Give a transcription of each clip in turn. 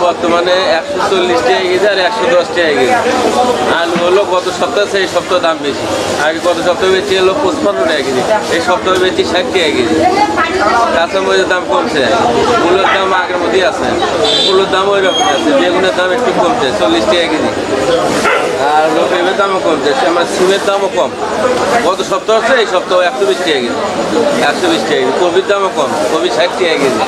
বর্তমানে 140 টাকা কেজি আর 110 টাকা কেজি। আলু হলো গত সপ্তাহে সেই সপ্তাহে দাম বেশি। আগে গত সপ্তাহে বেশি হলো 55 টাকা কেজি, এই সপ্তাহে বেশি 60 টাকা কেজি। কাঁচামরিচের দাম কমছে, মূলের দাম আগের মধ্যেই আছে, মূলের দাম ওই রকম আছে। বেগুনের দাম একটু কমছে, 40 টাকা কেজি। আর পেঁপের দামও কমছে, আমার সিমের দামও কম। গত সপ্তাহ হচ্ছে এই সপ্তাহ 120 টাকা কেজি, 120 টাকা কেজি। কপির দামও কম, কপি 60 টাকা কেজি।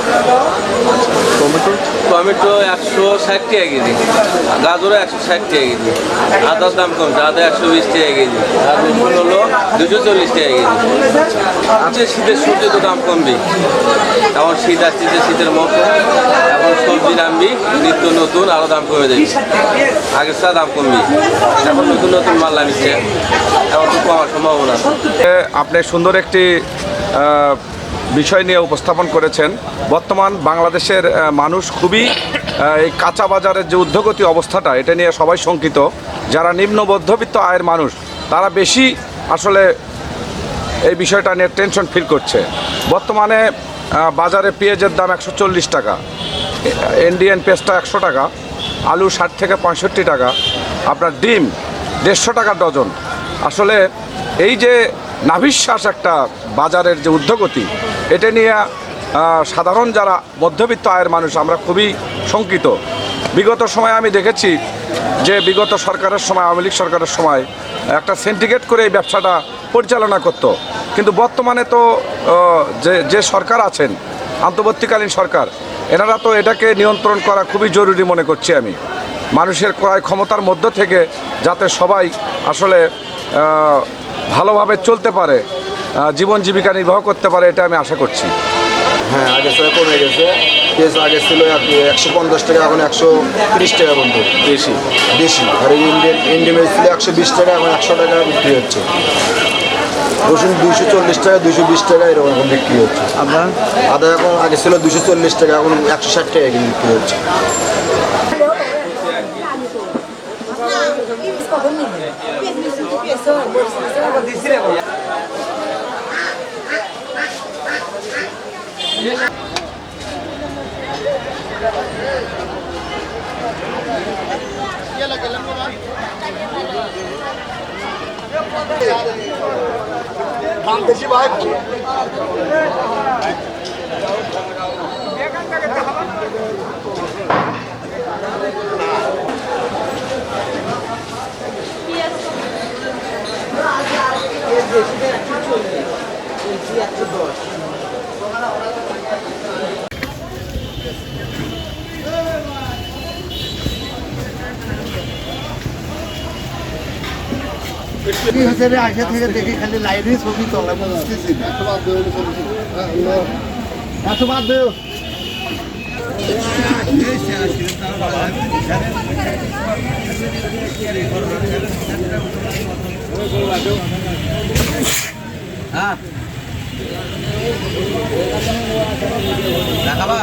টমেটো 160 টাকা কেজি, গাজরও 160 টাকা কেজি। আদার দাম কমছে, আদা 120 টাকা কেজি। আর রসুন হলো 240 টাকা কেজি। আচ্ছা, শীতের সবজি তো দাম কমবে, এখন শীত আসছে, শীতের মতো এখন সবজি নামবি নিত্য নতুন, আরও দাম কমে যাবে। আগের চা দাম কমবে, এখন নতুন নতুন মাল নামিচ্ছে, এখন তো কমার সম্ভাবনা। আপনি সুন্দর একটি বিষয় নিয়ে উপস্থাপন করেছেন। বর্তমান বাংলাদেশের মানুষ খুবই এই কাঁচা বাজারের যে ঊর্ধ্বগতি অবস্থাটা, এটা নিয়ে সবাই শঙ্কিত। যারা নিম্ন মধ্যবিত্ত আয়ের মানুষ, তারা বেশি আসলে এই বিষয়টা নিয়ে টেনশন ফিল করছে। বর্তমানে বাজারে পেঁয়াজের দাম 140 টাকা, ইন্ডিয়ান পেঁয়াজটা 100 টাকা, আলু 60 থেকে 65 টাকা, আপনার ডিম 150 টাকা ডজন। আসলে এই যে নাভিশ্বাস একটা বাজারের যে ঊর্ধ্বগতি, এটা নিয়ে সাধারণ যারা মধ্যবিত্ত আয়ের মানুষ আমরা খুবই শঙ্কিত। বিগত সময়ে আমি দেখেছি যে বিগত সরকারের সময়, আওয়ামী লীগ সরকারের সময় একটা সিন্ডিকেট করে এই ব্যবসাটা পরিচালনা করত। কিন্তু বর্তমানে তো যে সরকার আছেন, অন্তর্বর্তীকালীন সরকার, এনারা তো এটাকে নিয়ন্ত্রণ করা খুবই জরুরি মনে করছি আমি। মানুষের ক্রয় ক্ষমতার মধ্য থেকে যাতে সবাই আসলে ভালোভাবে চলতে পারে, জীবন জীবিকা নির্বাহ করতে পারে, এটা আমি আশা করছি। হ্যাঁ, আগে থেকে কমে গেছে। পেঁয়াজ আগে ছিল 150 টাকা, এখন 130 টাকা পর্যন্ত বেশি। আর এই ইন্ডিয়ান ছিল 120 টাকা, এখন 100 টাকা বিক্রি হচ্ছে। রসুন 240 টাকা, 220 টাকা এরকম এখন বিক্রি হচ্ছে। আদা এখন আগে ছিল 240 টাকা, এখন 160 টাকা বিক্রি হচ্ছে। দাম বেশি ভাই। কি হচ্ছে রে, আগে থেকে দেখি খালি লাইনে ছবি তোলা, বুঝতেছি না। এত বাদ দেও। হ্যাঁ, দেখাবা